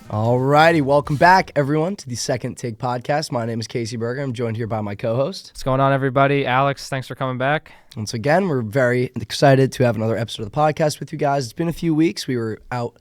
Alrighty, welcome back, everyone, to the Second Take podcast. My name is Casey Berger. I'm joined here by my co-host. What's going on, everybody? Alex, thanks for coming back. Once again, we're very excited to have another episode of the podcast with you guys. It's been a few weeks. We were out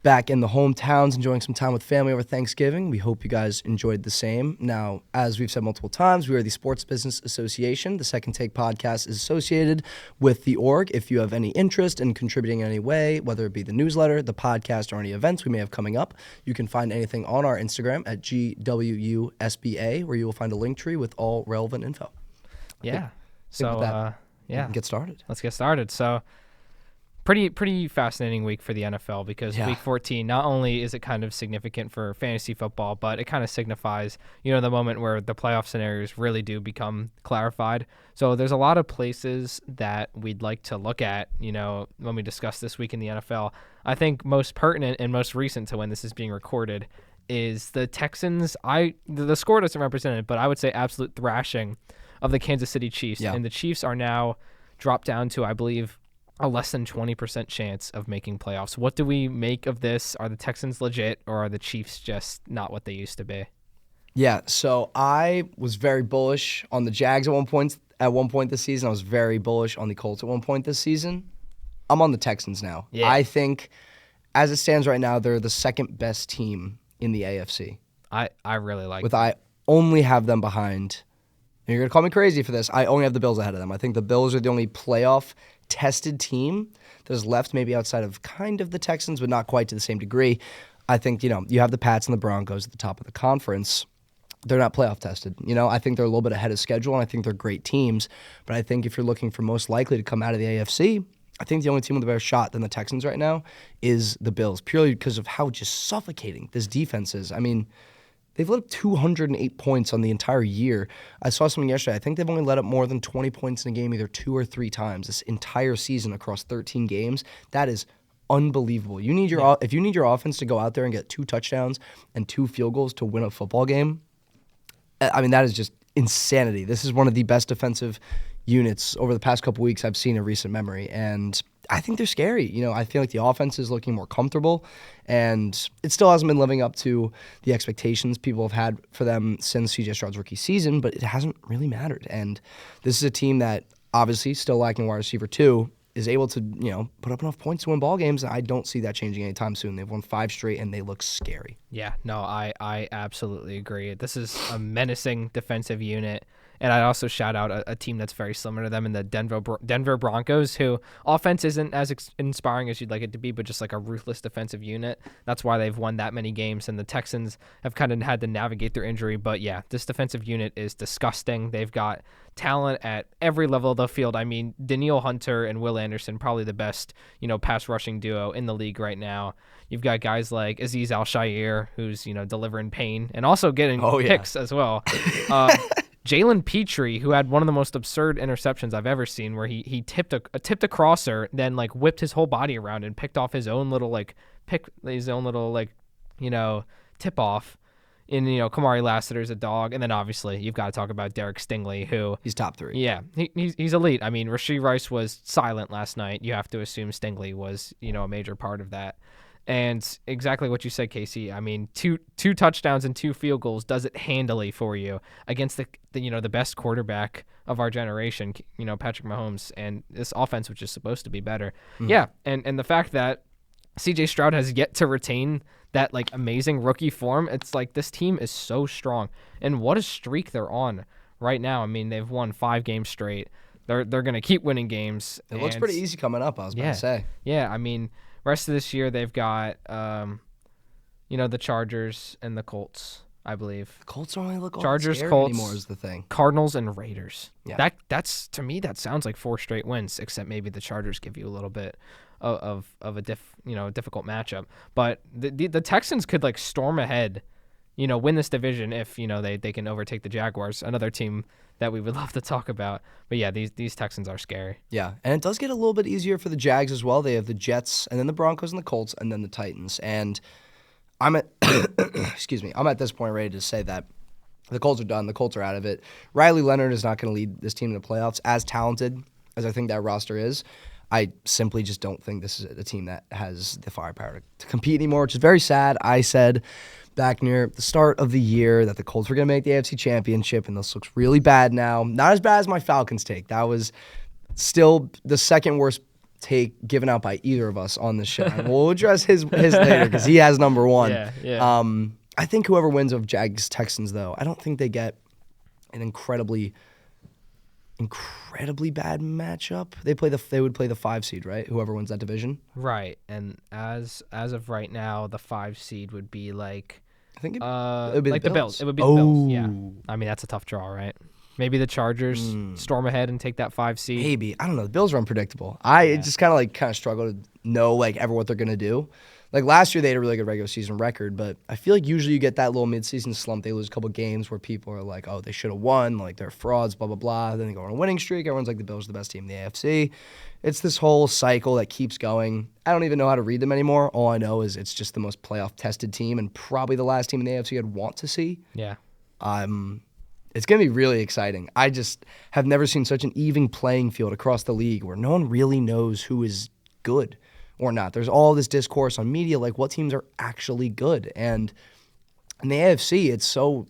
back in the hometowns enjoying some time with family over Thanksgiving. We hope you guys enjoyed the same. Now, as we've said multiple times, we are the Sports Business Association. The Second Take podcast is associated with the org. If you have any interest in contributing in any way, whether it be the newsletter, the podcast, or any events we may have coming up, you can find anything on our Instagram at GWU SBA, where you will find a link tree with all relevant info. Yeah. We can get started. Let's get started. So, pretty fascinating week for the NFL because Week 14, not only is it kind of significant for fantasy football, but it kind of signifies, the moment where the playoff scenarios really do become clarified. So there's a lot of places that we'd like to look at, when we discuss this week in the NFL. I think most pertinent and most recent to when this is being recorded is the Texans. The score doesn't represent it, but I would say absolute thrashing of the Kansas City Chiefs. Yeah. And the Chiefs are now dropped down to, I believe, a less than 20% chance of making playoffs. What do we make of this? Are the Texans legit, or are the Chiefs just not what they used to be? Yeah, so I was very bullish on the Jags at one point this season. I was very bullish on the Colts at one point this season. I'm on the Texans now. Yeah. I think, as it stands right now, they're the second best team in the AFC. I really like that. I only have them behind. And you're going to call me crazy for this. I only have the Bills ahead of them. I think the Bills are the only playoff-tested team that's left, maybe outside of kind of the Texans, but not quite to the same degree. I think, you have the Pats and the Broncos at the top of the conference. They're not playoff-tested. I think they're a little bit ahead of schedule, and I think they're great teams. But I think if you're looking for most likely to come out of the AFC, I think the only team with a better shot than the Texans right now is the Bills, purely because of how just suffocating this defense is. I mean, they've let up 208 points on the entire year. I saw something yesterday. I think they've only let up more than 20 points in a game either 2 or 3 times this entire season across 13 games. That is unbelievable. If you need your offense to go out there and get 2 touchdowns and 2 field goals to win a football game, I mean, that is just insanity. This is one of the best defensive units over the past couple weeks I've seen in recent memory, and I think they're scary. I feel like the offense is looking more comfortable, and it still hasn't been living up to the expectations people have had for them since C.J. Stroud's rookie season, but it hasn't really mattered. And this is a team that, obviously, still lacking wide receiver 2, is able to, put up enough points to win ball games. I don't see that changing anytime soon. They've won 5 straight, and they look scary. Yeah, no, I absolutely agree. This is a menacing defensive unit. And I'd also shout out a team that's very similar to them in the Denver Broncos, who offense isn't as inspiring as you'd like it to be, but just like a ruthless defensive unit. That's why they've won that many games, and the Texans have kind of had to navigate their injury. But yeah, this defensive unit is disgusting. They've got talent at every level of the field. I mean, Danielle Hunter and Will Anderson, probably the best, pass rushing duo in the league right now. You've got guys like Azeez Al-Shaair, who's, delivering pain and also getting picks as well. Jalen Petrie, who had one of the most absurd interceptions I've ever seen, where he tipped a crosser, then like whipped his whole body around and picked off his own little tip off. In Kamari Lassiter's a dog, and then obviously you've got to talk about Derek Stingley, who he's top 3. Yeah, he's elite. I mean, Rashee Rice was silent last night. You have to assume Stingley was a major part of that. And exactly what you said, Casey. I mean, two touchdowns and 2 field goals does it handily for you against the best quarterback of our generation, Patrick Mahomes, and this offense, which is supposed to be better. Mm-hmm. Yeah, and the fact that C.J. Stroud has yet to retain that amazing rookie form, it's like this team is so strong, and what a streak they're on right now. I mean, they've won 5 games straight. They're gonna keep winning games. It looks pretty easy coming up. I was about to say. Yeah, I mean. Rest of this year, they've got, the Chargers and the Colts, I believe. The Colts don't really look Chargers, scared Colts, anymore is the thing. Cardinals, and Raiders. Yeah. That's to me, that sounds like 4 straight wins, except maybe the Chargers give you a little bit of a difficult matchup. But the Texans could storm ahead, win this division if they can overtake the Jaguars, another team that we would love to talk about. But yeah, these Texans are scary. Yeah, and it does get a little bit easier for the Jags as well. They have the Jets, and then the Broncos and the Colts, and then the Titans. And I'm at this point ready to say that the Colts are done. The Colts are out of it. Riley Leonard is not going to lead this team to the playoffs. As talented as I think that roster is, I simply just don't think this is a team that has the firepower to compete anymore, which is very sad. I said back near the start of the year that the Colts were going to make the AFC Championship, and this looks really bad now. Not as bad as my Falcons take. That was still the second worst take given out by either of us on this show. And we'll address his later because he has number one. Yeah. I think whoever wins of Jags Texans, though, I don't think they get an incredibly bad matchup. They would play the 5 seed, right? Whoever wins that division. Right. And as of right now, the 5 seed would be like I think it would be like the Bills. It would be the Bills. Yeah. I mean, that's a tough draw, right? Maybe the Chargers storm ahead and take that 5 seed. Maybe. I don't know. The Bills are unpredictable. I just kind of struggle to know ever what they're gonna do. Like last year, they had a really good regular season record, but I feel like usually you get that little midseason slump. They lose a couple games where people are like, "Oh, they should have won. Like they're frauds." Blah blah blah. Then they go on a winning streak. Everyone's like, "The Bills are the best team in the AFC." It's this whole cycle that keeps going. I don't even know how to read them anymore. All I know is it's just the most playoff tested team and probably the last team in the AFC I'd want to see. Yeah. It's going to be really exciting. I just have never seen such an even playing field across the league where no one really knows who is good or not. There's all this discourse on media, like what teams are actually good. And in the AFC, it's so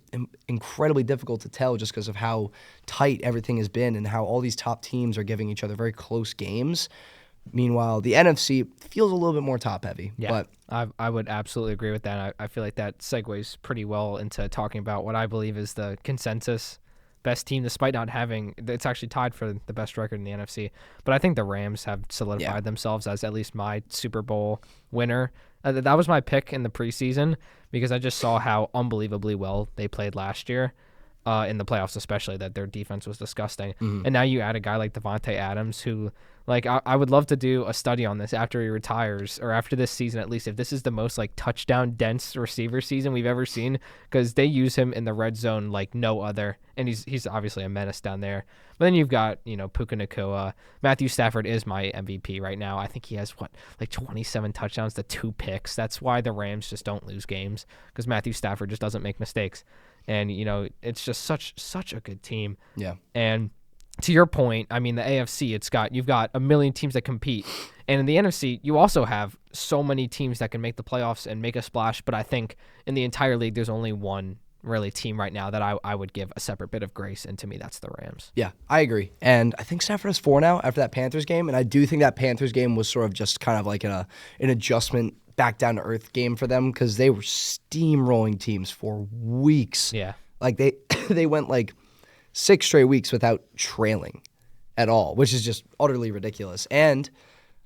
incredibly difficult to tell just because of how tight everything has been and how all these top teams are giving each other very close games. Meanwhile, the NFC feels a little bit more top-heavy. Yeah, But I would absolutely agree with that. I feel like that segues pretty well into talking about what I believe is the consensus best team, despite not having – it's actually tied for the best record in the NFC. But I think the Rams have solidified themselves as at least my Super Bowl winner. That was my pick in the preseason because I just saw how unbelievably well they played last year. In the playoffs especially, that their defense was disgusting. And now you add a guy like Devontae Adams who, I would love to do a study on this after he retires or after this season at least, if this is the most, touchdown-dense receiver season we've ever seen, because they use him in the red zone like no other, and he's obviously a menace down there. But then you've got, Puka Nacua. Matthew Stafford is my MVP right now. I think he has, 27 touchdowns to 2 picks. That's why the Rams just don't lose games, because Matthew Stafford just doesn't make mistakes. And, it's just such a good team. yeah. And to your point, I mean, the AFC, you've got a million teams that compete. And in the NFC, you also have so many teams that can make the playoffs and make a splash. But I think in the entire league, there's only one really team right now that I would give a separate bit of grace. And to me, that's the Rams. Yeah, I agree. And I think Stafford has 4 now after that Panthers game. And I do think that Panthers game was sort of just kind of like an adjustment back down to earth game for them because they were steamrolling teams for weeks. Yeah. They went 6 straight weeks without trailing at all, which is just utterly ridiculous. And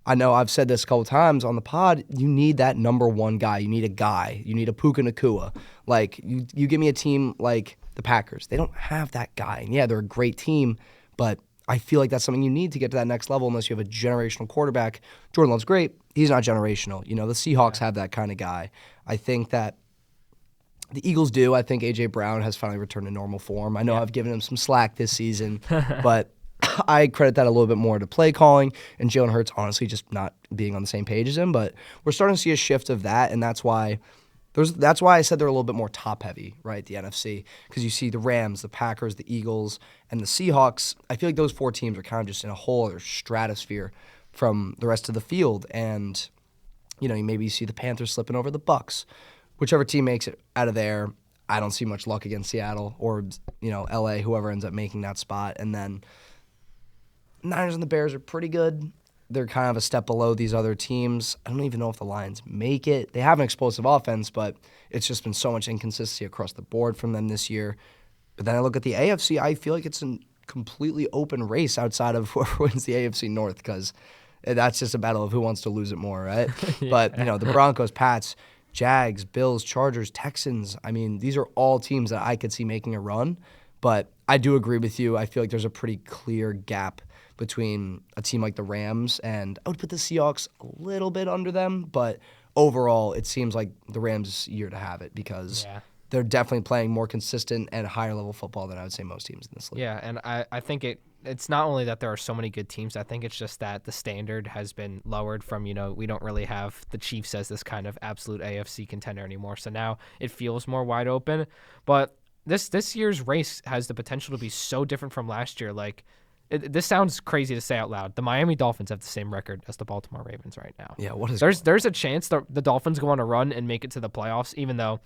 I know I've said this a couple times on the pod, you need that number one guy. You need a guy. You need a Puka Nacua. You give me a team like the Packers. They don't have that guy. And yeah, they're a great team, but I feel like that's something you need to get to that next level unless you have a generational quarterback. Jordan Love's great. He's not generational. The Seahawks have that kind of guy. I think that the Eagles do. I think A.J. Brown has finally returned to normal form. I know I've given him some slack this season, but I credit that a little bit more to play calling and Jalen Hurts honestly just not being on the same page as him. But we're starting to see a shift of that, and that's why I said they're a little bit more top-heavy, right, the NFC, because you see the Rams, the Packers, the Eagles, and the Seahawks. I feel like those 4 teams are kind of just in a whole other stratosphere from the rest of the field. And, you maybe see the Panthers slipping over the Bucks. Whichever team makes it out of there, I don't see much luck against Seattle or, L.A., whoever ends up making that spot. And then Niners and the Bears are pretty good. They're kind of a step below these other teams. I don't even know if the Lions make it. They have an explosive offense, but it's just been so much inconsistency across the board from them this year. But then I look at the AFC, I feel like it's a completely open race outside of whoever wins the AFC North because that's just a battle of who wants to lose it more, right? Yeah. But, the Broncos, Pats, Jags, Bills, Chargers, Texans, I mean, these are all teams that I could see making a run. But I do agree with you. I feel like there's a pretty clear gap between a team like the Rams, and I would put the Seahawks a little bit under them, but overall it seems like the Rams' year to have it because they're definitely playing more consistent and higher level football than I would say most teams in this league. Yeah, and I think it's not only that there are so many good teams, I think it's just that the standard has been lowered from, we don't really have the Chiefs as this kind of absolute AFC contender anymore, so now it feels more wide open, but this year's race has the potential to be so different from last year. This sounds crazy to say out loud. The Miami Dolphins have the same record as the Baltimore Ravens right now. Yeah, what is There's a chance the Dolphins go on a run and make it to the playoffs, even though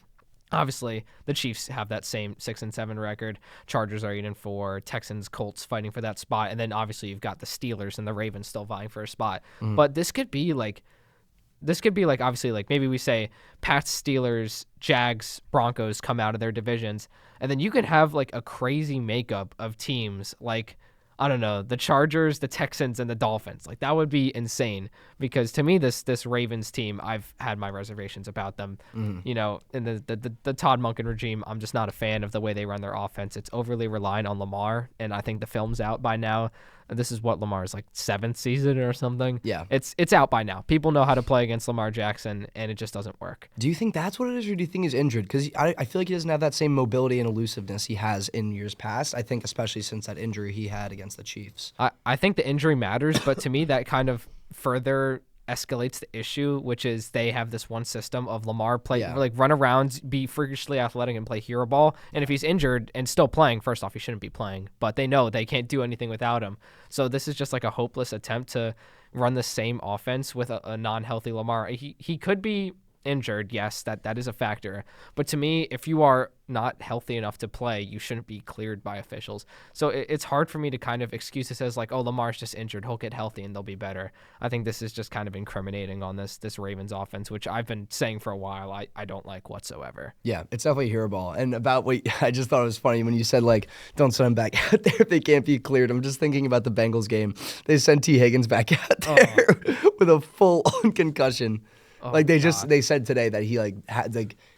obviously the Chiefs have that same 6-7 record. Chargers are 8-4. Texans, Colts fighting for that spot, and then obviously you've got the Steelers and the Ravens still vying for a spot. But this could be like obviously like maybe we say Pats, Steelers, Jags, Broncos come out of their divisions, and then you could have like a crazy makeup of teams like, I don't know, the Chargers, the Texans, and the Dolphins. Like, that would be insane, because to me, this Ravens team, I've had my reservations about them. You know, in the Todd Monken regime, I'm just not a fan of the way they run their offense. It's overly reliant on Lamar, and I think the film's out by now. This is what Lamar's like 7th season or something. Yeah. It's out by now. People know how to play against Lamar Jackson, and it just doesn't work. Do you think that's what it is, or do you think he's injured? Because I feel like he doesn't have that same mobility and elusiveness he has in years past. I think especially since that injury he had against the Chiefs. I think the injury matters, but to me that kind of further escalates the issue, which is they have this one system of Lamar like run around, be freakishly athletic, and play hero ball. And if he's injured and still playing, first off, he shouldn't be playing, but they know they can't do anything without him. So this is just like a hopeless attempt to run the same offense with a non-healthy Lamar. He could be injured, yes, that is a factor. But to me, if you are not healthy enough to play, you shouldn't be cleared by officials. So it's hard for me to kind of excuse this as like, oh, Lamar's just injured, he'll get healthy and they'll be better. I think this is just kind of incriminating on this Ravens offense, which I've been saying for a while I don't like whatsoever. Yeah, it's definitely hero ball. And about what I just thought it was funny when you said, like, don't send him back out there if they can't be cleared. I'm just thinking about the Bengals game. They sent T. Higgins back out there with a full-on concussion. Like they said today that he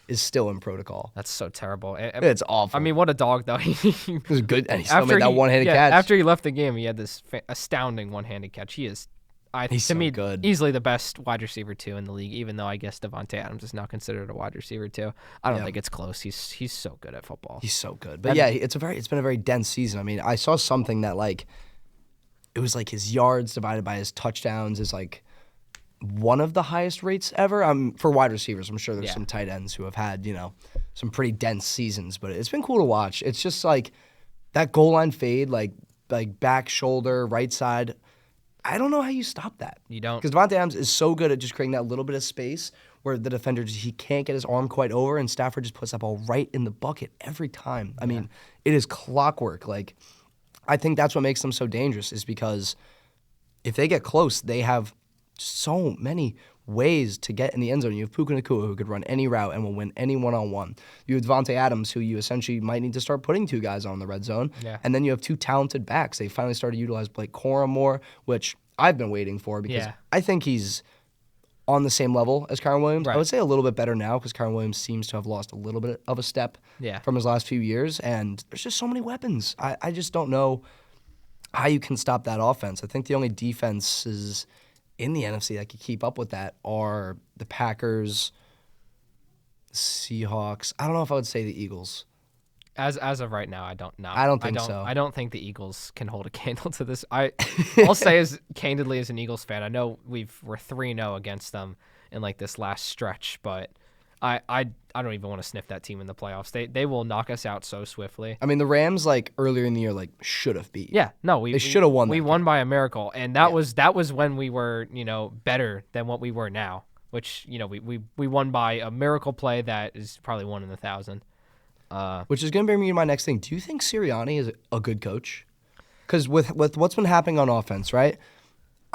is still in protocol. That's so terrible. It's awful. I mean, what a dog though. It was good, and he still made that one-handed catch. After he left the game, he had this astounding one-handed catch. He is, He's so good. Easily the best wide receiver 2 in the league. Even though I guess Devontae Adams is now considered a wide receiver 2. I don't think it's close. He's so good at football. He's so good. But it's been a very dense season. I mean, I saw something that like it was like his yards divided by his touchdowns is like one of the highest rates ever. For wide receivers. I'm sure there's some tight ends who have had, some pretty dense seasons, but it's been cool to watch. It's just like that goal line fade, like back shoulder, right side. I don't know how you stop that. You don't. Because Devontae Adams is so good at just creating that little bit of space where the defender, he can't get his arm quite over, and Stafford just puts that ball right in the bucket every time. I mean, it is clockwork. Like, I think that's what makes them so dangerous, is because if they get close, they have so many ways to get in the end zone. You have Puka Nacua, who could run any route and will win any one-on-one. You have Devontae Adams, who you essentially might need to start putting 2 guys on the red zone. Yeah. And then you have 2 talented backs. They finally started to utilize Blake Corum more, which I've been waiting for, because I think he's on the same level as Kyron Williams. Right. I would say a little bit better now, because Kyron Williams seems to have lost a little bit of a step from his last few years, and there's just so many weapons. I just don't know how you can stop that offense. I think the only defenses in the NFC that could keep up with that are the Packers, Seahawks. I don't know if I would say the Eagles. As of right now, I don't know. I don't think so. I don't think the Eagles can hold a candle to this. I'll say as candidly as an Eagles fan, I know we're 3-0 against them in like this last stretch, but I don't even want to sniff that team in the playoffs. They will knock us out so swiftly. I mean, the Rams, like, earlier in the year, like, should have beat. Yeah, no, they should have won. We won by a miracle, and that was when we were, better than what we were now. Which, we won by a miracle play that is probably 1 in 1,000. Which is going to bring me to my next thing. Do you think Sirianni is a good coach? Because with what's been happening on offense, right?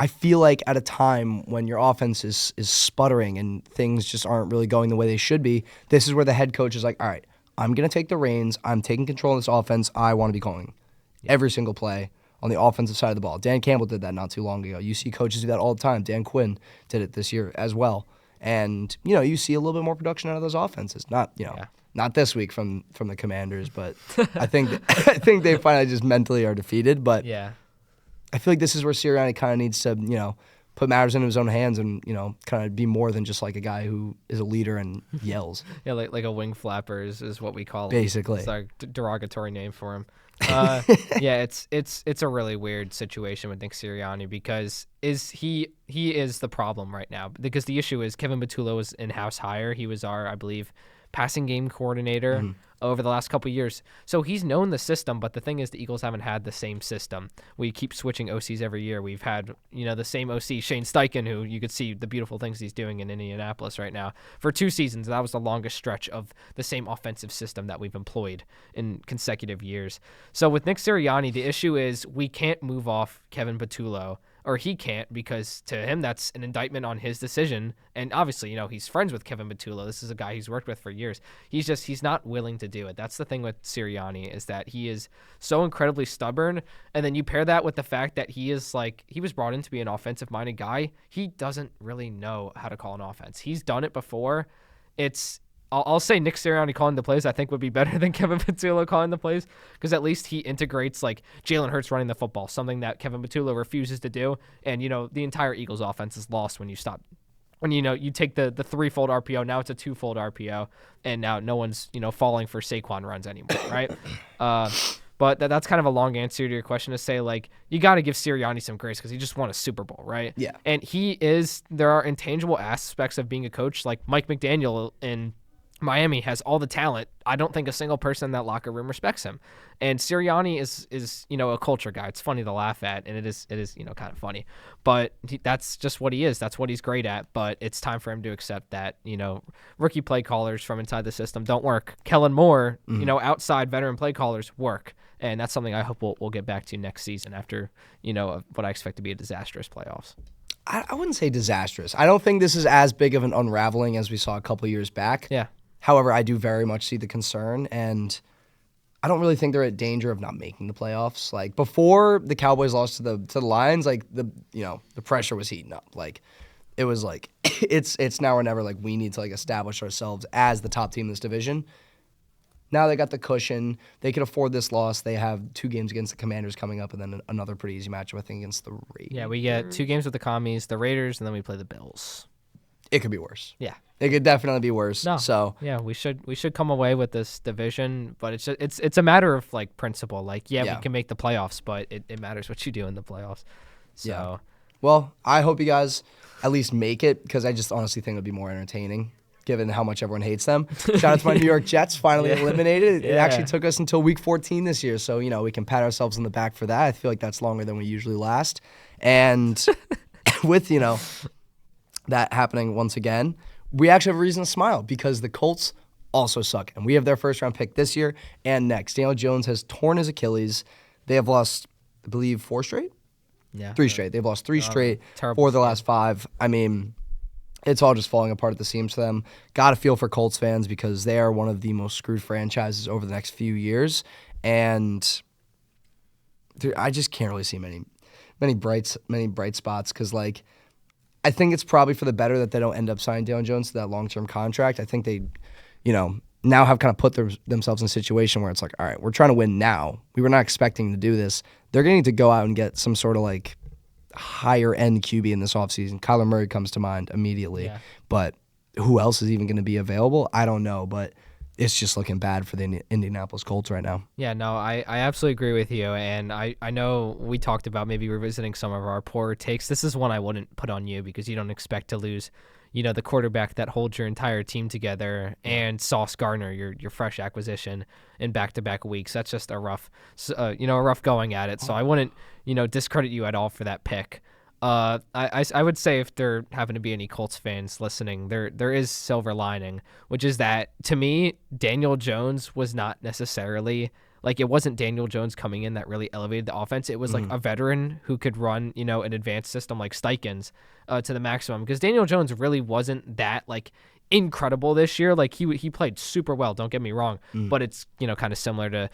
I feel like at a time when your offense is sputtering and things just aren't really going the way they should be, this is where the head coach is like, all right, I'm going to take the reins. I'm taking control of this offense. I want to be calling every single play on the offensive side of the ball. Dan Campbell did that not too long ago. You see coaches do that all the time. Dan Quinn did it this year as well. And, you see a little bit more production out of those offenses. Not this week from the Commanders, but I think they finally just mentally are defeated. But I feel like this is where Sirianni kind of needs to, put matters into his own hands and, kind of be more than just like a guy who is a leader and yells. Yeah, like a wing flapper is what we call him. Basically. It's a derogatory name for him. It's a really weird situation with Nick Sirianni, because he is the problem right now. Because the issue is Kevin Batullo was in-house hire. He was our, I believe, passing game coordinator over the last couple of years. So he's known the system, but the thing is the Eagles haven't had the same system. We keep switching OCs every year. We've had, the same OC, Shane Steichen, who you could see the beautiful things he's doing in Indianapolis right now. For 2 seasons, that was the longest stretch of the same offensive system that we've employed in consecutive years. So with Nick Sirianni, the issue is we can't move off Kevin Patullo, or he can't, because to him that's an indictment on his decision. And obviously, he's friends with Kevin Patullo. This is a guy he's worked with for years. He's not willing to do it. That's the thing with Sirianni, is that he is so incredibly stubborn. And then you pair that with the fact that he was brought in to be an offensive minded guy. He doesn't really know how to call an offense. He's done it before. I'll say Nick Sirianni calling the plays I think would be better than Kevin Patullo calling the plays, because at least he integrates Jalen Hurts running the football, something that Kevin Patullo refuses to do. And, the entire Eagles offense is lost when you stop. When, you take the threefold RPO, now it's a twofold RPO, and now no one's, falling for Saquon runs anymore, right? But that's kind of a long answer to your question to say, you got to give Sirianni some grace because he just won a Super Bowl, right? Yeah. And there are intangible aspects of being a coach, like Mike McDaniel in Miami has all the talent. I don't think a single person in that locker room respects him. And Sirianni is a culture guy. It's funny to laugh at, and it is kind of funny. But that's just what he is. That's what he's great at. But it's time for him to accept that, rookie play callers from inside the system don't work. Kellen Moore, outside veteran play callers work. And that's something I hope we'll get back to next season after, what I expect to be a disastrous playoffs. I wouldn't say disastrous. I don't think this is as big of an unraveling as we saw a couple years back. Yeah. However, I do very much see the concern, and I don't really think they're at danger of not making the playoffs. Before the Cowboys lost to the Lions, the pressure was heating up. It was it's now or never. We need to establish ourselves as the top team in this division. Now they got the cushion. They can afford this loss. They have 2 games against the Commanders coming up, and then another pretty easy matchup, I think, against the Raiders. Yeah, we get 2 games with the Commies, the Raiders, and then we play the Bills. It could be worse. Yeah. It could definitely be worse. No. So yeah, we should come away with this division, but it's a matter of principle. We can make the playoffs, but it matters what you do in the playoffs. So yeah. Well, I hope you guys at least make it, because I just honestly think it would be more entertaining given how much everyone hates them. Shout out to my New York Jets, finally eliminated. It actually took us until week 14 this year, so we can pat ourselves on the back for that. I feel like that's longer than we usually last. And with that happening once again, we actually have a reason to smile, because the Colts also suck. And we have their first-round pick this year and next. Daniel Jones has torn his Achilles. They have lost, I believe, 4 straight? Yeah. 3 straight. They've lost 3 straight for the last 5. I mean, it's all just falling apart at the seams for them. Got to feel for Colts fans, because they are one of the most screwed franchises over the next few years. And I just can't really see many bright spots, because, I think it's probably for the better that they don't end up signing Daniel Jones to that long-term contract. I think they, now have kind of put themselves in a situation where it's all right, we're trying to win now. We were not expecting to do this. They're going to need to go out and get some sort of higher-end QB in this offseason. Kyler Murray comes to mind immediately. Yeah. But who else is even going to be available? I don't know, but it's just looking bad for the Indianapolis Colts right now. Yeah, no, I absolutely agree with you. And I know we talked about maybe revisiting some of our poorer takes. This is one I wouldn't put on you, because you don't expect to lose, the quarterback that holds your entire team together, and Sauce Gardner, your fresh acquisition, in back-to-back weeks. That's just a rough going at it. So I wouldn't, discredit you at all for that pick. I would say, if there happen to be any Colts fans listening, there is silver lining, which is that, to me, Daniel Jones was not necessarily it wasn't Daniel Jones coming in that really elevated the offense. It was a veteran who could run an advanced system like Steichen's to the maximum, because Daniel Jones really wasn't that incredible this year. He played super well, don't get me wrong, but it's kind of similar to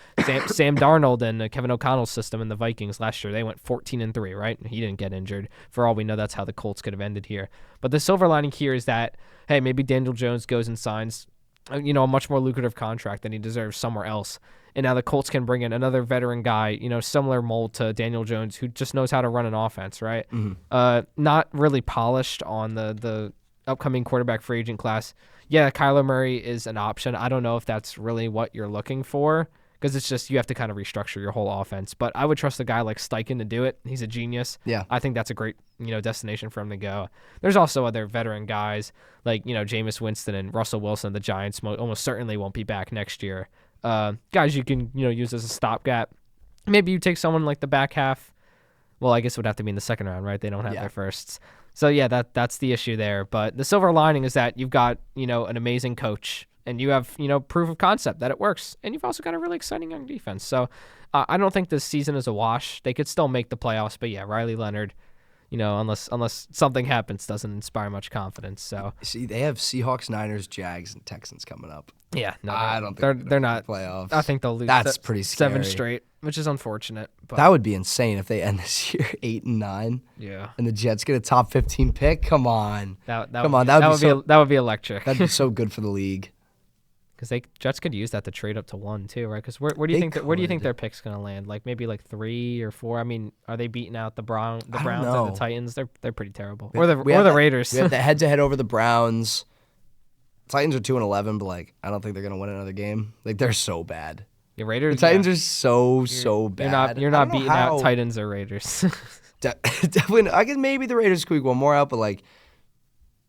Sam Darnold and Kevin O'Connell's system in the Vikings last year. They went 14-3, right? He didn't get injured. For all we know, that's how the Colts could have ended here. But the silver lining here is that, hey, maybe Daniel Jones goes and signs a much more lucrative contract than he deserves somewhere else. And now the Colts can bring in another veteran guy, similar mold to Daniel Jones, who just knows how to run an offense, right? Not really polished on the upcoming quarterback free agent class. Yeah, Kyler Murray is an option. I don't know if that's really what you're looking for, because it's just you have to kind of restructure your whole offense. But I would trust a guy like Steichen to do it. He's a genius. Yeah. I think that's a great destination for him to go. There's also other veteran guys like Jameis Winston and Russell Wilson. The Giants almost certainly won't be back next year. Guys you can use as a stopgap. Maybe you take someone like the back half. Well, I guess it would have to be in the second round, right? They don't have their firsts. So, yeah, that's the issue there. But the silver lining is that you've got, an amazing coach, and you have, proof of concept that it works. And you've also got a really exciting young defense. So, I don't think this season is a wash. They could still make the playoffs. But, yeah, Riley Leonard, unless something happens, doesn't inspire much confidence. So See, they have Seahawks, Niners, Jags, and Texans coming up. Yeah, no, I don't think they're not playoffs. I think they'll lose. That's pretty scary. 7 straight, which is unfortunate. But That would be insane if they end this year 8-9. yeah, And the Jets get a top 15 pick. Come on, that would be electric. that'd be so good for the league. Because Jets could use that to trade up to 1 too, right? Because where do you think their pick's gonna land? Like maybe like 3 or 4. I mean, are they beating out the Browns and the Titans? They're pretty terrible. Or the Raiders. We have the head-to-head over the Browns. Titans are 2-11, but I don't think they're gonna win another game. They're so bad. The Raiders. The Titans are so bad. You're not beating out Titans or Raiders. Definitely. I guess maybe the Raiders squeak one more out, but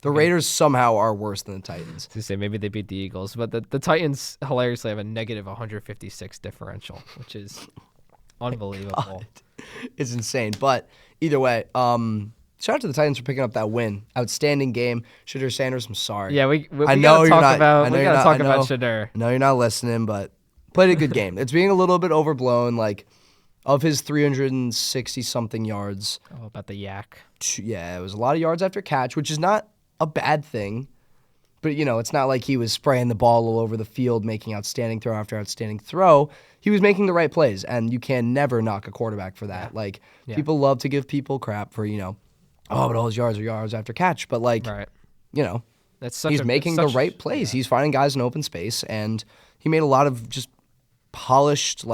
the Raiders somehow are worse than the Titans. To say maybe they beat the Eagles, but the Titans hilariously have a negative 156 differential, which is unbelievable. It's insane. But either way, shout out to the Titans for picking up that win. Outstanding game. Shedeur Sanders, I'm sorry. Yeah, we I know gotta you're talk not. about Shedeur. I know you're not listening, but played a good game. It's being a little bit overblown. Of his 360 something yards. Oh, about the yak. Yeah, it was a lot of yards after catch, which is not a bad thing. But, it's not like he was spraying the ball all over the field, making outstanding throw after outstanding throw. He was making the right plays, and you can never knock a quarterback for that. People love to give people crap for, but all his yards are yards after catch. But, right. He's making the right plays. Yeah. He's finding guys in open space, and he made a lot of just polished,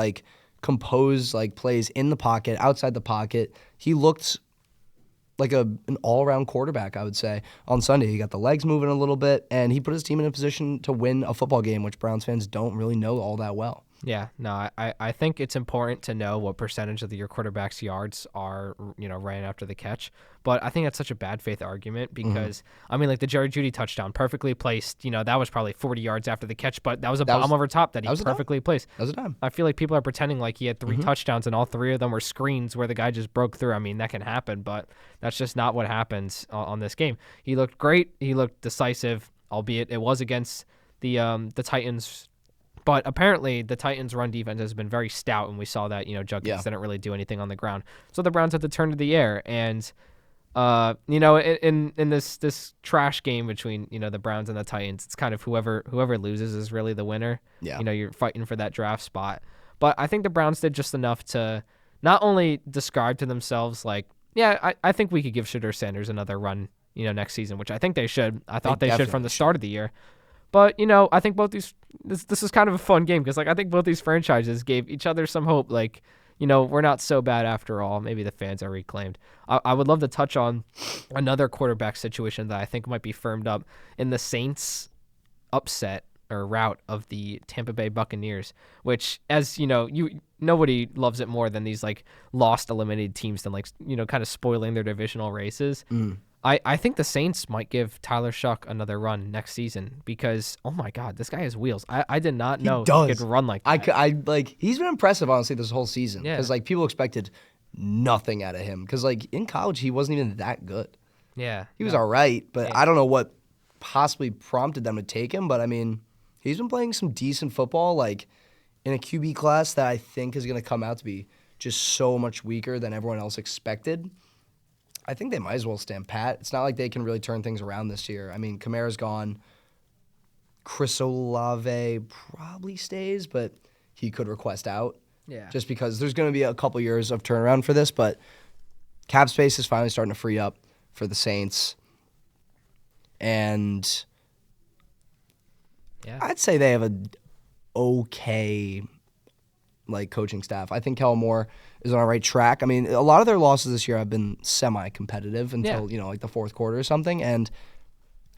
composed, plays in the pocket, outside the pocket. He looked like an all-around quarterback, I would say. On Sunday, he got the legs moving a little bit, and he put his team in a position to win a football game, which Browns fans don't really know all that well. Yeah, no, I think it's important to know what percentage of your quarterback's yards are, ran after the catch. But I think that's such a bad faith argument because, the Jerry Jeudy touchdown, perfectly placed, that was probably 40 yards after the catch, but that was a bomb over top that he perfectly placed. That was a dime. I feel like people are pretending like he had 3 touchdowns and all 3 of them were screens where the guy just broke through. I mean, that can happen, but that's just not what happens on this game. He looked great. He looked decisive, albeit it was against the Titans. But apparently, the Titans' run defense has been very stout, and we saw that, Judkins didn't really do anything on the ground. So the Browns had to turn to the air. And, in this trash game between, the Browns and the Titans, it's kind of whoever loses is really the winner. Yeah. You're fighting for that draft spot. But I think the Browns did just enough to not only describe to themselves, I think we could give Shedeur Sanders another run, next season, which I think they should. I thought they should from the start of the year. But, I think both these this is kind of a fun game because, I think both these franchises gave each other some hope. We're not so bad after all. Maybe the fans are reclaimed. I would love to touch on another quarterback situation that I think might be firmed up in the Saints upset or rout of the Tampa Bay Buccaneers, which, as nobody loves it more than these lost eliminated teams than kind of spoiling their divisional races. I think the Saints might give Tyler Shuck another run next season because, oh my God, this guy has wheels. I did not know he could run like that. He's been impressive, honestly, this whole season. Yeah. Because, people expected nothing out of him. Because, in college, he wasn't even that good. Yeah. He was all right, but I don't know what possibly prompted them to take him. But, he's been playing some decent football, in a QB class that I think is going to come out to be just so much weaker than everyone else expected. I think they might as well stand pat. It's not like they can really turn things around this year. Kamara's gone. Chris Olave probably stays, but he could request out. Yeah. Just because there's going to be a couple years of turnaround for this, but cap space is finally starting to free up for the Saints. And I'd say they have a okay coaching staff. I think Kellen Moore is on the right track. A lot of their losses this year have been semi-competitive until, the fourth quarter or something. And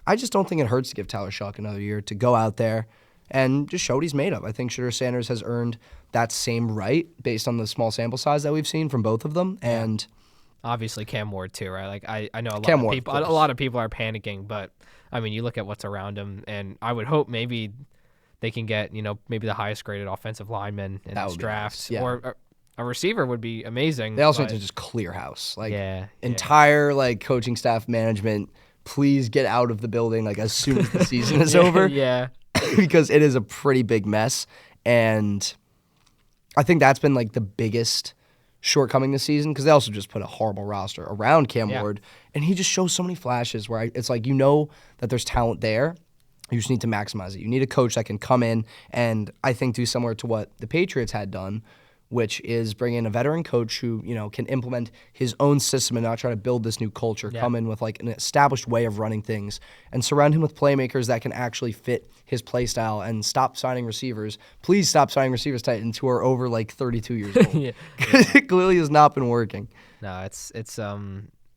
I just don't think it hurts to give Tyler Shuck another year to go out there, and just show what he's made of. I think Shedeur Sanders has earned that same right based on the small sample size that we've seen from both of them. And obviously Cam Ward too, right? Like I know Cam Ward, a lot of people are panicking, but I mean, you look at what's around him, and I would hope maybe they can get, maybe the highest graded offensive lineman in this draft, nice. Yeah. or a receiver would be amazing. They also need to just clear house, like yeah. entire like coaching staff, management. Please get out of the building like as soon as the season is over. Yeah, because it is a pretty big mess, and I think that's been like the biggest shortcoming this season because they also just put a horrible roster around Cam Ward, and he just shows so many flashes where it's like that there's talent there. You just need to maximize it. You need a coach that can come in and I think do similar to what the Patriots had done, which is bring in a veteran coach who, can implement his own system and not try to build this new culture, come in with like an established way of running things and surround him with playmakers that can actually fit his play style and stop signing receivers. Please stop signing receivers, Titans, who are over like 32 years old. Because it clearly has not been working. No, it's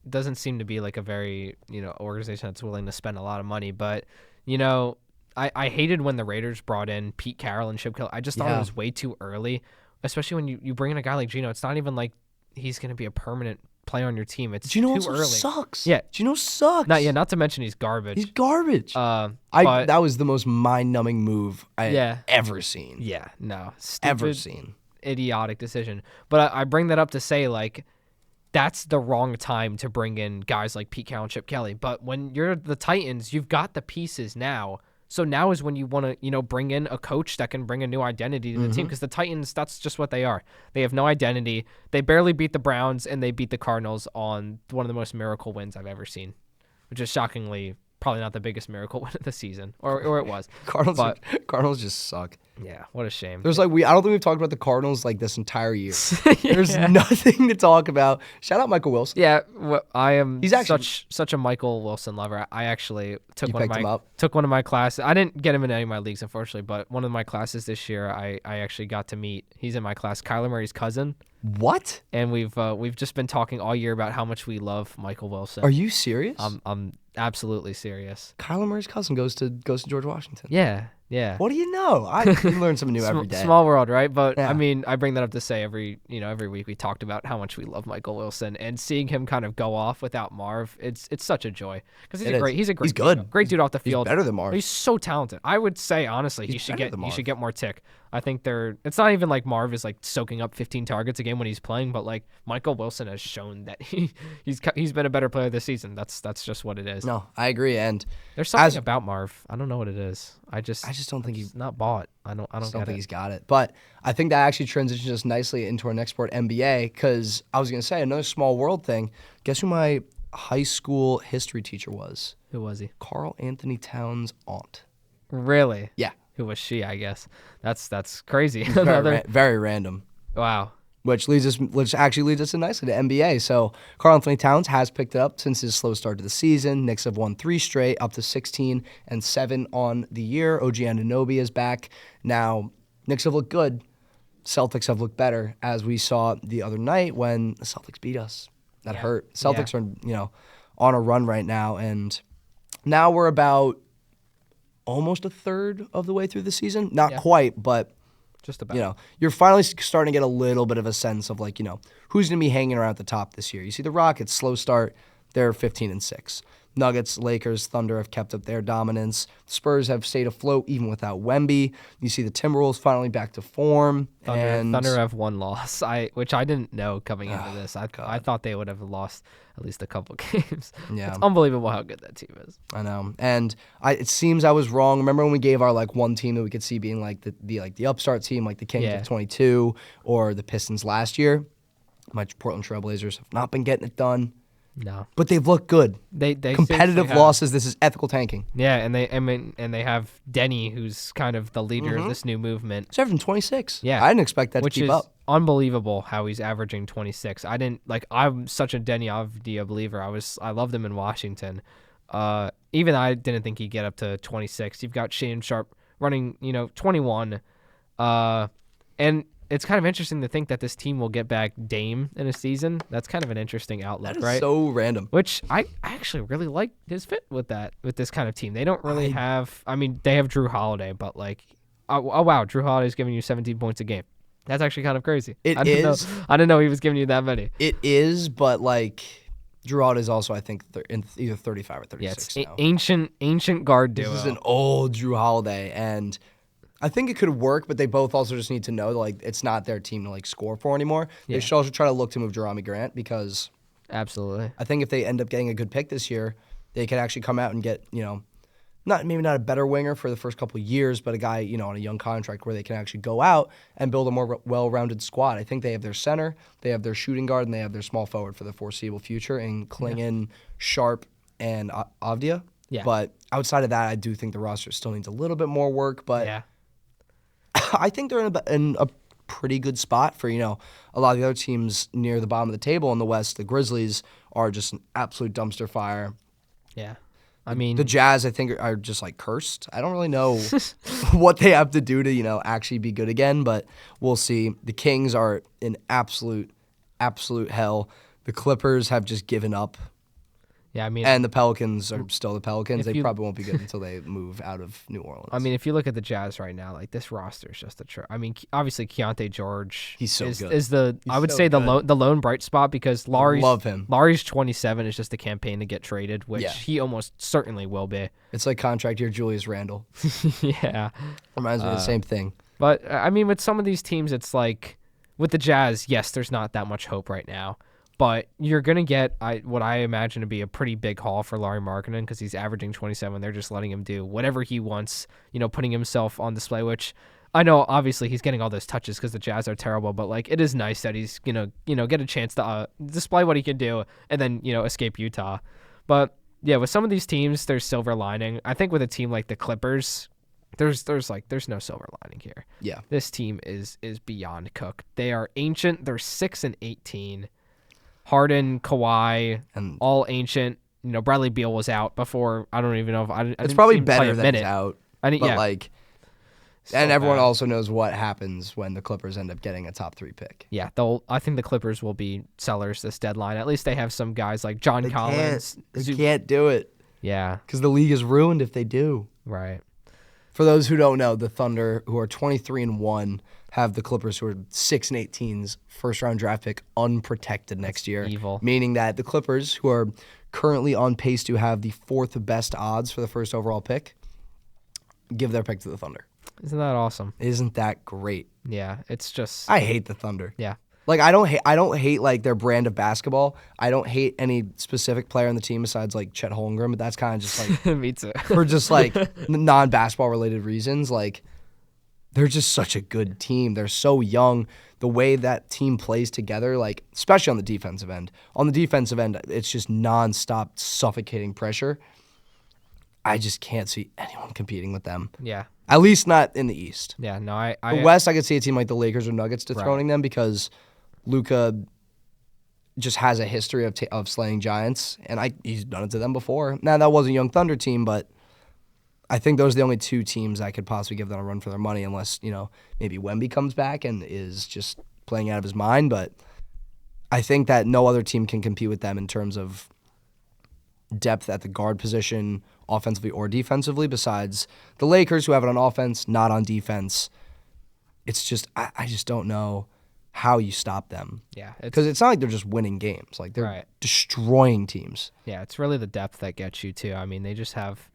doesn't seem to be like a very, organization that's willing to spend a lot of money, but I hated when the Raiders brought in Pete Carroll and Chip Kelly. I just thought it was way too early. Especially when you bring in a guy like Geno, it's not even like he's going to be a permanent player on your team. It's Geno too early. Sucks. Yeah, Geno sucks. Not to mention he's garbage. He's garbage. That was the most mind-numbing move I ever seen. Yeah, no, stupid, ever seen. Idiotic decision. But I bring that up to say like that's the wrong time to bring in guys like Pete Carroll and Chip Kelly. But when you're the Titans, you've got the pieces now. So now is when you want to, bring in a coach that can bring a new identity to the team because the Titans, that's just what they are. They have no identity. They barely beat the Browns, and they beat the Cardinals on one of the most miracle wins I've ever seen, which is shockingly probably not the biggest miracle win of the season, or it was. Cardinals just suck. Yeah, what a shame. There's I don't think we've talked about the Cardinals like this entire year. There's nothing to talk about. Shout out Michael Wilson. Yeah, I am. He's actually such a Michael Wilson lover. I actually took one of my classes. I didn't get him in any of my leagues, unfortunately, but one of my classes this year, I actually got to meet. He's in my class, Kyler Murray's cousin. What? And we've just been talking all year about how much we love Michael Wilson. Are you serious? I'm absolutely serious. Kyler Murray's cousin goes to George Washington. Yeah. What do you know? You learn something new every day. Small world, right? But I mean, I bring that up to say every week we talked about how much we love Michael Wilson, and seeing him kind of go off without Marv, it's such a joy because he's great dude off the field. He's better than Marv. He's so talented. I would say honestly, he should get more tick. I think it's not even like Marv is like soaking up 15 targets a game when he's playing, but like Michael Wilson has shown that he's been a better player this season. That's just what it is. No, I agree. And there's something about Marv. I don't know what it is. I just don't think he's not bought. I don't think he's got it. But I think that actually transitions us nicely into our next sport, NBA, because I was going to say another small world thing. Guess who my high school history teacher was? Who was he? Karl Anthony Towns' aunt. Really? Yeah. Who was she, I guess? That's crazy. Very random. Wow. Which actually leads us in nicely to NBA. So Karl Anthony Towns has picked it up since his slow start to the season. Knicks have won 3 straight, up to 16-7 on the year. OG Anunoby is back. Now, Knicks have looked good. Celtics have looked better, as we saw the other night when the Celtics beat us. That hurt. Celtics are, on a run right now, and now we're about almost a third of the way through the season. Not quite, but just about. You're finally starting to get a little bit of a sense of like, who's going to be hanging around at the top this year. You see the Rockets, slow start, they're 15-6. Nuggets, Lakers, Thunder have kept up their dominance. Spurs have stayed afloat even without Wemby. You see the Timberwolves finally back to form. Thunder have one loss, which I didn't know coming into this. I thought they would have lost at least a couple games. Yeah. It's unbelievable how good that team is. I know. And it seems I was wrong. Remember when we gave our like one team that we could see being like the upstart team, like the Kings of 22 or the Pistons last year? My Portland Trail Blazers have not been getting it done. No, but they've looked good. They competitive losses. This is ethical tanking. Yeah, and they have Denny, who's kind of the leader of this new movement. He's averaging 26. Yeah, I didn't expect that to keep up. Unbelievable how he's averaging 26. I'm such a Denny Avdia believer. I loved him in Washington. Even I didn't think he'd get up to 26. You've got Shane Sharp running, 21, and it's kind of interesting to think that this team will get back Dame in a season. That's kind of an interesting outlook, that is right? So random. Which I actually really like his fit with this kind of team. They don't really have. I mean, they have Drew Holiday, but like oh wow, Drew Holiday's giving you 17 points a game. That's actually kind of crazy. It I didn't is. know. I didn't know he was giving you that many. It is, but like Drew Holiday is also I think in either 35 or Yeah, 36 it's now. ancient guard duo. This is an old Drew Holiday, and I think it could work, but they both also just need to know that like it's not their team to like score for anymore. Yeah. They should also try to look to move Jerami Grant because Absolutely. I think if they end up getting a good pick this year, they could actually come out and get, maybe not a better winger for the first couple of years, but a guy, on a young contract where they can actually go out and build a more well-rounded squad. I think they have their center, they have their shooting guard, and they have their small forward for the foreseeable future in Klingon, Sharp, and Avdia. Yeah. But outside of that, I do think the roster still needs a little bit more work, but Yeah. I think they're in a pretty good spot for, a lot of the other teams near the bottom of the table in the West. The Grizzlies are just an absolute dumpster fire. Yeah. I mean, The Jazz, I think, are just like cursed. I don't really know what they have to do to, actually be good again, but we'll see. The Kings are in absolute hell. The Clippers have just given up. yeah, I mean, And the Pelicans are still the Pelicans. If They you- probably won't be good until they move out of New Orleans. I mean, if you look at the Jazz right now, like this roster is just I mean, obviously Keontae George He's so is, good. is the I would so say the good. lone bright spot because Laurie's love him. 27 is just a campaign to get traded, which Yeah. he almost certainly will be. It's like contract year Julius Randle. Yeah. Reminds me of the same thing. But I mean, with some of these teams, it's like with the Jazz, yes, there's not that much hope right now. But you're going to get what I imagine to be a pretty big haul for Lauri Markkanen because he's averaging 27. They're just letting him do whatever he wants, putting himself on display, which I know obviously he's getting all those touches because the Jazz are terrible. But like it is nice that he's, get a chance to display what he can do and then, escape Utah. But yeah, with some of these teams, there's silver lining. I think with a team like the Clippers, there's no silver lining here. Yeah. This team is beyond cooked. They are ancient. They're 6-18. Harden, Kawhi, And all ancient. Bradley Beal was out before. I don't even know if I it's didn't probably see him play better a that minute. he's out. I didn't, But yeah. like, So and everyone bad. also knows what happens when the Clippers end up getting a top 3 pick. Yeah, I think the Clippers will be sellers this deadline. At least they have some guys like John Collins. They can't do it Yeah, because the league is ruined if they do. right. For those who don't know, the Thunder, who are 23-1, have the Clippers, who are 6-18's first-round draft pick unprotected next year. evil. Meaning that the Clippers, who are currently on pace to have the 4th best odds for the first overall pick, give their pick to the Thunder. Isn't that awesome? Isn't that great? Yeah, it's just I hate the Thunder. yeah. Like I don't hate like their brand of basketball. I don't hate any specific player on the team besides like Chet Holmgren, but that's kind of just like Me too. for just like non-basketball related reasons. Like they're just such a good team. They're so young. The way that team plays together, like especially on the defensive end. On the defensive end, it's just nonstop suffocating pressure. I just can't see anyone competing with them. Yeah, At least not in the East. yeah. No, I The West, I could see a team like the Lakers or Nuggets dethroning them because Luka just has a history of slaying giants, and he's done it to them before. Now, that was a young Thunder team, but I think those are the only 2 teams I could possibly give them a run for their money unless, maybe Wemby comes back and is just playing out of his mind. But I think that no other team can compete with them in terms of depth at the guard position, offensively or defensively, besides the Lakers, who have it on offense, not on defense. It's just, I just don't know how you stop them. yeah. Because it's not like they're just winning games. Like, they're Right. destroying teams. Yeah, it's really the depth that gets you too. I mean, they just have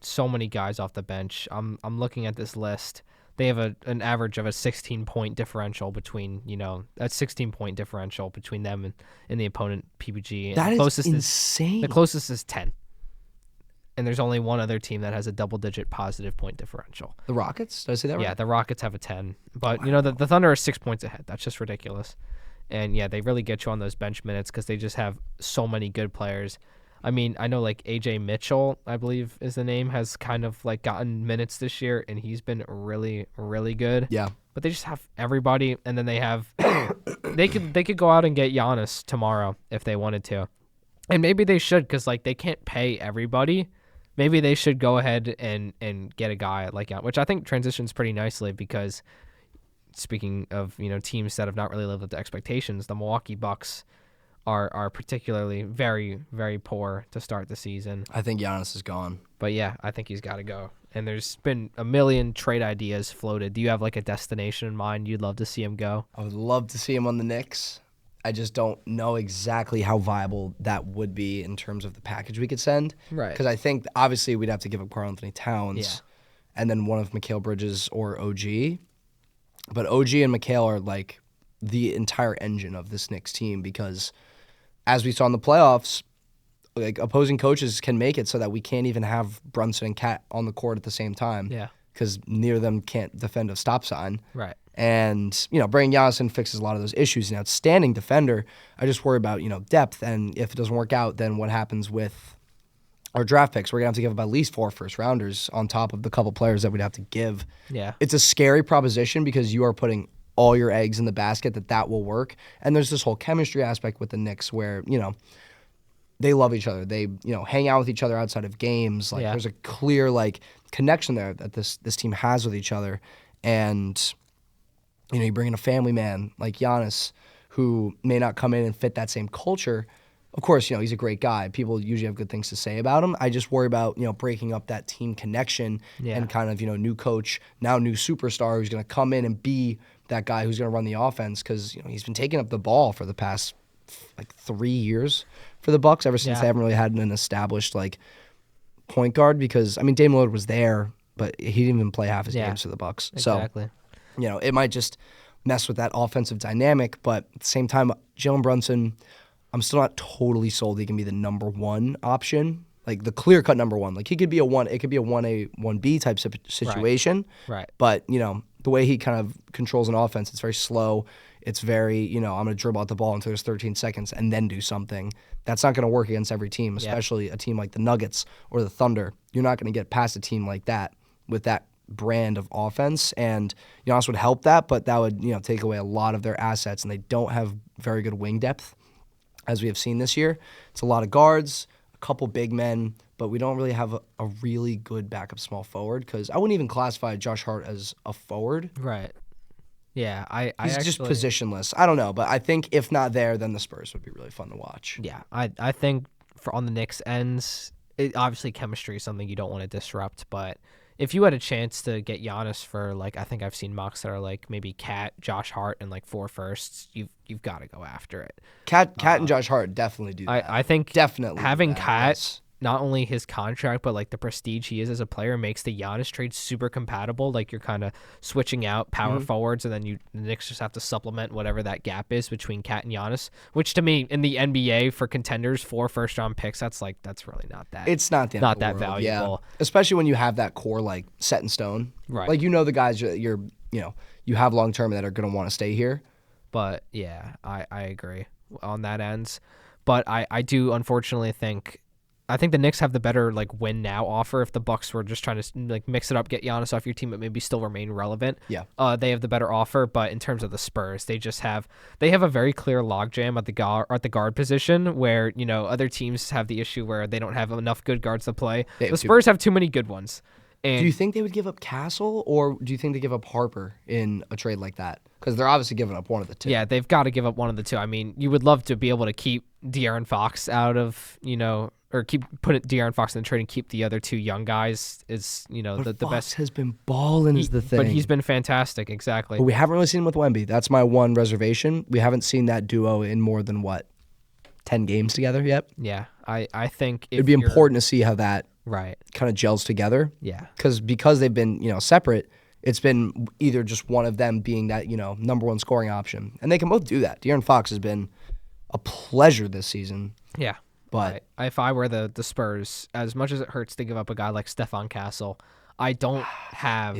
so many guys off the bench. I'm looking at this list. They have an average of a 16-point differential between, a 16-point differential between them and the opponent PPG. And That the is closest insane. the closest is 10. And there's only one other team that has a double-digit positive point differential. The Rockets? Did I say that right? Yeah, the Rockets have a 10. But, the Thunder are 6 points ahead. That's just ridiculous. And, yeah, they really get you on those bench minutes because they just have so many good players. I mean, I know, like, A.J. Mitchell, I believe is the name, has kind of, like, gotten minutes this year, and he's been really, really good. Yeah. But they just have everybody, and then they have they could go out and get Giannis tomorrow if they wanted to. And maybe they should because, like, they can't pay everybody. Maybe they should go ahead and get a guy like that, which I think transitions pretty nicely because speaking of, teams that have not really lived up to expectations, the Milwaukee Bucks are particularly very, very poor to start the season. I think Giannis is gone. But yeah, I think he's got to go. and there's been a million trade ideas floated. Do you have like a destination in mind you'd love to see him go? I would love to see him on the Knicks. I just don't know exactly how viable that would be in terms of the package we could send. Right. Because I think, obviously, we'd have to give up Karl-Anthony Towns Yeah. and then one of Mikal Bridges or OG. But OG and Mikal are like the entire engine of this Knicks team because, as we saw in the playoffs, like opposing coaches can make it so that we can't even have Brunson and Cat on the court at the same time. Yeah. Because neither of them can't defend a stop sign. Right. And, bringing Giannis in fixes a lot of those issues. He's an outstanding defender. I just worry about, depth. And if it doesn't work out, then what happens with our draft picks? We're going to have to give up at least 4 first-rounders on top of the couple players that we'd have to give. Yeah. It's a scary proposition because you are putting all your eggs in the basket that will work. And there's this whole chemistry aspect with the Knicks where, they love each other. They, hang out with each other outside of games. Like there's a clear connection there that this team has with each other. And, you bring in a family man like Giannis who may not come in and fit that same culture. Of course, he's a great guy. People usually have good things to say about him. I just worry about, breaking up that team connection and kind of, new coach, now new superstar who's going to come in and be that guy who's going to run the offense because, he's been taking up the ball for the past 3 years for the Bucks ever since they haven't really had an established point guard because Dame Lillard was there, but he didn't even play half his games for the Bucks. Exactly. So, it might just mess with that offensive dynamic, but at the same time, Jalen Brunson, I'm still not totally sold he can be the number one option, like the clear-cut number one. Like he could be a 1A, 1B type situation. Right. But, the way he kind of controls an offense, it's very slow. It's very, I'm going to dribble out the ball until there's 13 seconds and then do something. That's not going to work against every team, especially a team like the Nuggets or the Thunder. You're not going to get past a team like that with that brand of offense. And Giannis would help that, but that would, take away a lot of their assets. And they don't have very good wing depth, as we have seen this year. It's a lot of guards, a couple big men, but we don't really have a really good backup small forward because I wouldn't even classify Josh Hart as a forward. Right. Yeah, He's just positionless. I don't know, but I think if not there, then the Spurs would be really fun to watch. Yeah, I think on the Knicks ends, obviously chemistry is something you don't want to disrupt, but if you had a chance to get Giannis for I think I've seen mocks that are maybe Cat, Josh Hart, and 4 firsts, you've got to go after it. Cat and Josh Hart definitely do that. I think definitely having Cat. Yes. Not only his contract, but the prestige he is as a player makes the Giannis trade super compatible. You're kind of switching out power forwards, and then the Knicks just have to supplement whatever that gap is between Cat and Giannis. Which to me, in the NBA for contenders, 4 first-round picks, that's really not that. It's not the end of the world, valuable. Yeah. Especially when you have that core set in stone. Right. The guys you have long term that are going to want to stay here. But yeah, I agree on that end. But I do unfortunately think. I think the Knicks have the better win now offer if the Bucks were just trying to mix it up, get Giannis off your team, but maybe still remain relevant. Yeah. They have the better offer, but in terms of the Spurs, they have a very clear logjam at the guard position where other teams have the issue where they don't have enough good guards to play. The Spurs have too many good ones. And do you think they would give up Castle, or do you think they give up Harper in a trade like that? Because they're obviously giving up one of the two. Yeah, they've got to give up one of the two. I mean, you would love to be able to keep De'Aaron Fox out of or keep putting De'Aaron Fox in the trade and keep the other 2 young guys is the Fox best. Has been balling is the thing, but he's been fantastic. Exactly. But we haven't really seen him with Wemby. That's my one reservation. We haven't seen that duo in more than 10 games together yet. Yeah, I think it'd be important to see how that right kind of gels together. Yeah, because they've been separate. It's been either just one of them being that number one scoring option, and they can both do that. De'Aaron Fox has been a pleasure this season. Yeah. But if I were the Spurs, as much as it hurts to give up a guy like Stephon Castle, I don't have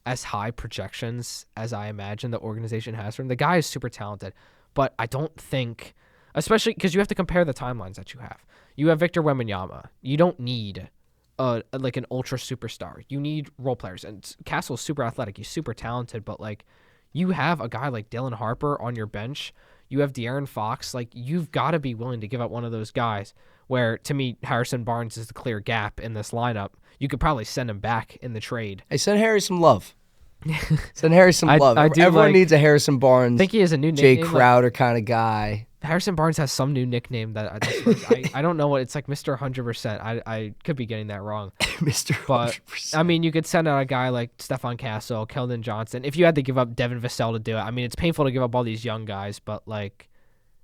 as high projections as I imagine the organization has for him. The guy is super talented, but I don't think, especially because you have to compare the timelines that you have. You have Victor Wembanyama. You don't need an ultra superstar. You need role players. And Castle's super athletic. He's super talented, but you have a guy like Dylan Harper on your bench. You have De'Aaron Fox. You've got to be willing to give up one of those guys where, to me, Harrison Barnes is the clear gap in this lineup. You could probably send him back in the trade. Hey, send Harry some love. Send Harry some love. I do Everyone needs a Harrison Barnes, I think he has a new Jay nickname, Crowder kind of guy. Harrison Barnes has some new nickname that I don't know what it's like. Mr. 100%. I could be getting that wrong. Mr. But 100%. I mean, you could send out a guy like Stefan Castle, Keldon Johnson. If you had to give up Devin Vassell to do it, I mean, it's painful to give up all these young guys, but like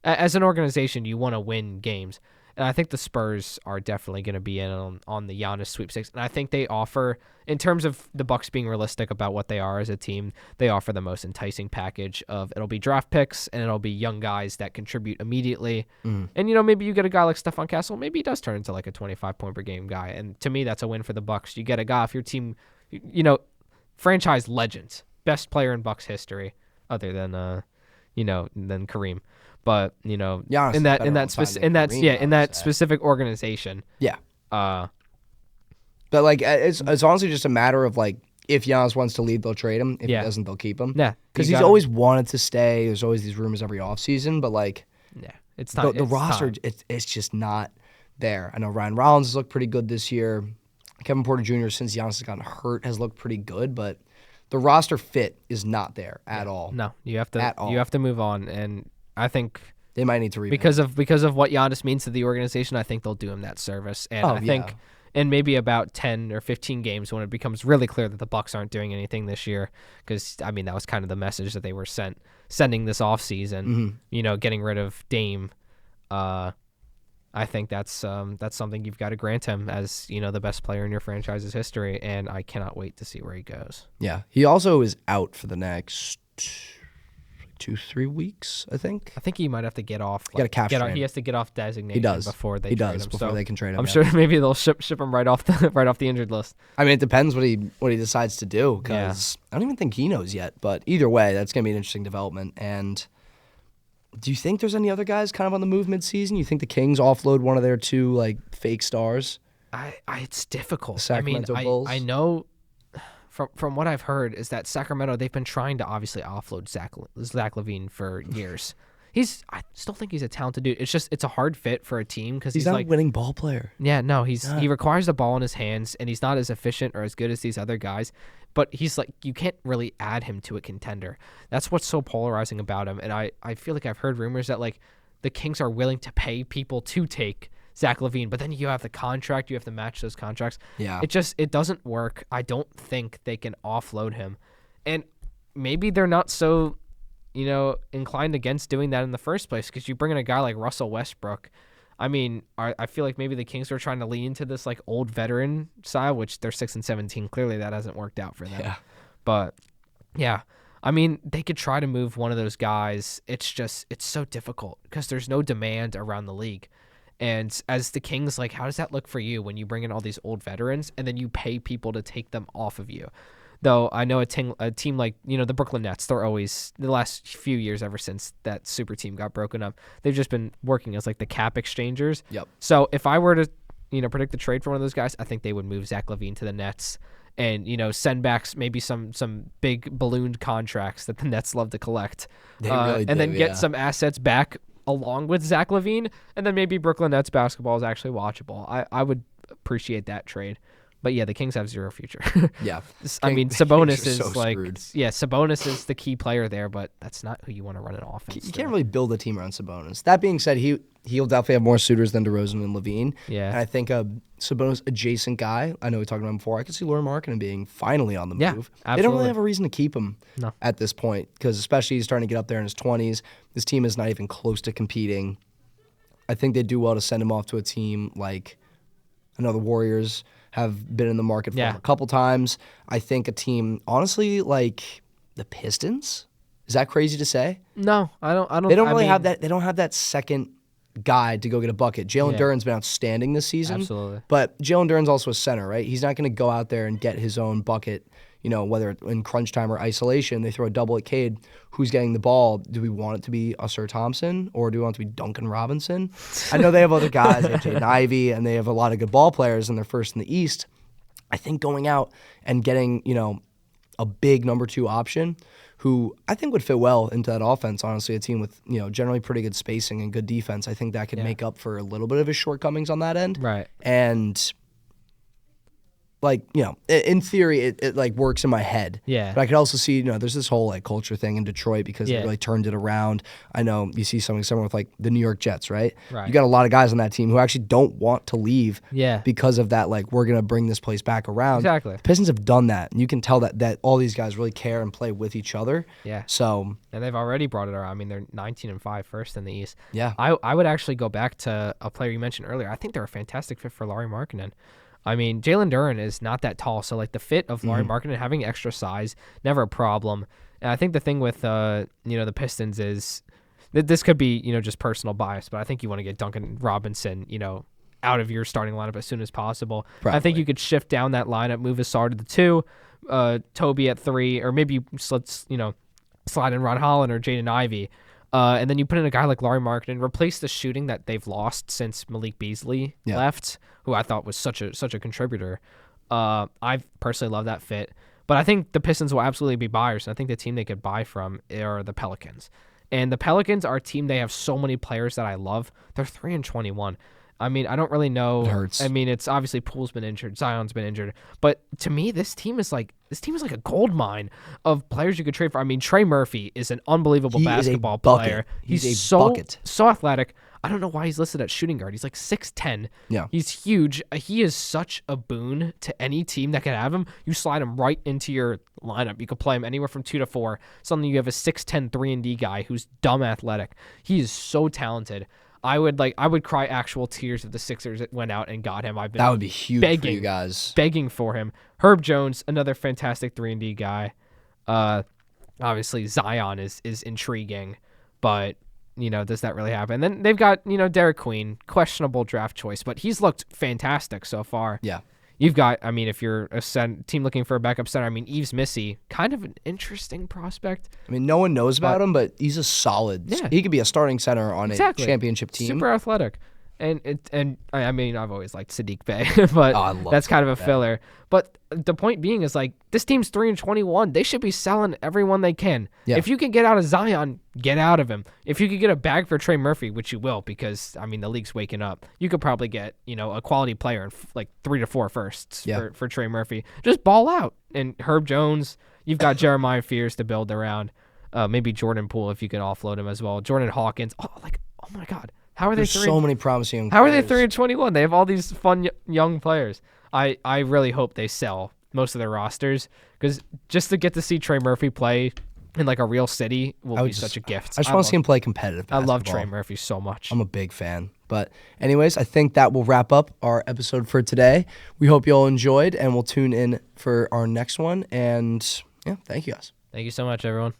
as an organization, you want to win games. And I think the Spurs are definitely going to be in on the Giannis sweepstakes. And I think they offer, in terms of the Bucks being realistic about what they are as a team, they offer the most enticing package of it'll be draft picks and it'll be young guys that contribute immediately. And, maybe you get a guy like Stefan Castle. Maybe he does turn into like a 25-point per game guy. And to me, that's a win for the Bucks. You get a guy off your team, franchise legends, best player in Bucks history, other than, than Kareem. But Giannis in that specific organization, yeah. Uh, But like it's honestly just a matter of like if Giannis wants to leave, they'll trade him. If Yeah. he doesn't, they'll keep him. Yeah, because you he's gotta- always wanted to stay. There's always these rumors every offseason, but like yeah, it's not the roster, it's just not there. I know Ryan Rollins has looked pretty good this year. Kevin Porter Jr. since Giannis has gotten hurt has looked pretty good, but the roster fit is not there at all. No, you have to move on, and I think They might need to rebuild. because of what Giannis means to the organization, I think they'll do him that service. And I think in maybe about 10 or 15 games when it becomes really clear that the Bucks aren't doing anything this year, because I mean that was kind of the message that they were sending this offseason, getting rid of Dame. I think that's something you've got to grant him as the best player in your franchise's history, and I cannot wait to see where he goes. Yeah, he also is out for the next 2-3 weeks, I think. I think he might have to get off. Got a calf strain. He has to get off designation. He does before they He trade does him. before So they can trade him. I'm sure maybe they'll ship him right off the injured list. I mean, it depends what he decides to do, because I don't even think he knows yet. But either way, that's going to be an interesting development. And do you think there's any other guys kind of on the move mid-season? You think the Kings offload one of their two like fake stars? It's difficult. Sacramento Bulls? I know from what I've heard is that Sacramento, they've been trying to obviously offload Zach LaVine for years. I still think he's a talented dude. It's a hard fit for a team because he's not a winning ball player. Yeah, no, he requires the ball in his hands, and he's not as efficient or as good as these other guys. But he's like, you can't really add him to a contender. That's what's so polarizing about him. And I feel like I've heard rumors that like the Kings are willing to pay people to take Zach LaVine, but then you have the contract, you have to match those contracts. Yeah. It doesn't work. I don't think they can offload him. And maybe they're not so, inclined against doing that in the first place, because you bring in a guy like Russell Westbrook. I mean, I feel like maybe the Kings are trying to lean into this like old veteran style, which they're 6-17. Clearly that hasn't worked out for them. Yeah. But yeah, I mean, they could try to move one of those guys. It's so difficult because there's no demand around the league. And as the Kings, like, how does that look for you when you bring in all these old veterans and then you pay people to take them off of you? Though I know a team like, the Brooklyn Nets, they're always, the last few years ever since that super team got broken up, they've just been working as like the cap exchangers. Yep. So if I were to, predict the trade for one of those guys, I think they would move Zach LaVine to the Nets and, send back maybe some big ballooned contracts that the Nets love to collect. They really and do, then get some assets back along with Zach LaVine, and then maybe Brooklyn Nets basketball is actually watchable. I would appreciate that trade. But yeah, the Kings have zero future. Yeah. I mean, Kings Sabonis are is so like, screwed. Sabonis is the key player there, but that's not who you want to run an offense. You can't really build a team around Sabonis. That being said, he'll definitely have more suitors than DeRozan and LaVine. Yeah. And I think a Sabonis adjacent guy, I know we talked about him before, I could see Lauri Markkanen being finally on the Yeah, move. absolutely. They don't really have a reason to keep him No. at this point, because especially he's starting to get up there in his 20s. This team is not even close to competing. I think they do well to send him off to a team like, I know the Warriors have been in the market for him a couple times. I think a team, honestly, like the Pistons. Is that crazy to say? No, I don't. They don't really have that. They don't have that second guy to go get a bucket. Jalen Duren's been outstanding this season. Absolutely. But Jalen Duren's also a center, right? He's not going to go out there and get his own bucket. Whether in crunch time or isolation, they throw a double at Cade. Who's getting the ball? Do we want it to be Usher Thompson or do we want it to be Duncan Robinson? I know they have other guys, they have Jaden Ivey, and they have a lot of good ball players, and they're first in the East. I think going out and getting, a big number 2 option who I think would fit well into that offense, honestly, a team with, generally pretty good spacing and good defense. I think that could make up for a little bit of his shortcomings on that end. Right. And like, in theory, it like works in my head. Yeah. But I could also see, there's this whole like culture thing in Detroit because they really turned it around. I know you see something similar with like the New York Jets, right? Right. You got a lot of guys on that team who actually don't want to leave because of that, like, we're going to bring this place back around. Exactly. The Pistons have done that. And you can tell that all these guys really care and play with each other. Yeah. So. And they've already brought it around. I mean, they're 19-5 first in the East. Yeah. I would actually go back to a player you mentioned earlier. I think they're a fantastic fit for Lauri Markkanen. I mean, Jalen Duren is not that tall, so like the fit of Lauri Markkanen having extra size, never a problem. And I think the thing with the Pistons is that this could be just personal bias, but I think you want to get Duncan Robinson out of your starting lineup as soon as possible. Probably. I think you could shift down that lineup, move Asar to the 2, Toby at 3, or maybe slide in Ron Holland or Jaden Ivey. And then you put in a guy like Lauri Markkanen, replace the shooting that they've lost since Malik Beasley left, who I thought was such a contributor. I personally love that fit. But I think the Pistons will absolutely be buyers. And I think the team they could buy from are the Pelicans. And the Pelicans are a team, they have so many players that I love. They're 3-21. I mean, I don't really know. It hurts. I mean, it's obviously Poole's been injured, Zion's been injured, but to me, this team is like a gold mine of players you could trade for. I mean, Trey Murphy is an unbelievable basketball player. He's so athletic. I don't know why he's listed at shooting guard. He's like 6'10". Yeah, he's huge. He is such a boon to any team that can have him. You slide him right into your lineup. You could play him anywhere from 2 to 4. Suddenly you have a 6'10" 3-and-D guy who's dumb athletic. He is so talented. I would cry actual tears if the Sixers went out and got him. That would be huge for you guys. Begging for him. Herb Jones, another fantastic 3-and-D guy. Obviously Zion is intriguing, but does that really happen? And then they've got Derek Queen, questionable draft choice, but he's looked fantastic so far. Yeah. You've got, I mean, if you're a team looking for a backup center, I mean, Yves Missy, kind of an interesting prospect. I mean, no one knows about him, but he's a solid. Yeah. He could be a starting center on a championship team. Super athletic. And I mean, I've always liked Sadiq Bey, but that's kind of a filler. But the point being is, like, this team's 3-21. They should be selling everyone they can. Yeah. If you can get out of Zion, get out of him. If you could get a bag for Trey Murphy, which you will, because I mean the league's waking up, you could probably get a quality player in like 3 to 4 firsts for Trey Murphy. Just ball out. And Herb Jones, you've got Jeremiah Fears to build around. Maybe Jordan Poole if you can offload him as well. Jordan Hawkins. Oh my God. How are There's so many promising How players. are they 3-21? They have all these fun young players. I really hope they sell most of their rosters, because just to get to see Trey Murphy play in like a real city will be such a gift. I just want to see him play competitive basketball. I love Trey Murphy so much. I'm a big fan. But anyways, I think that will wrap up our episode for today. We hope you all enjoyed, and we'll tune in for our next one. And yeah, thank you guys. Thank you so much, everyone.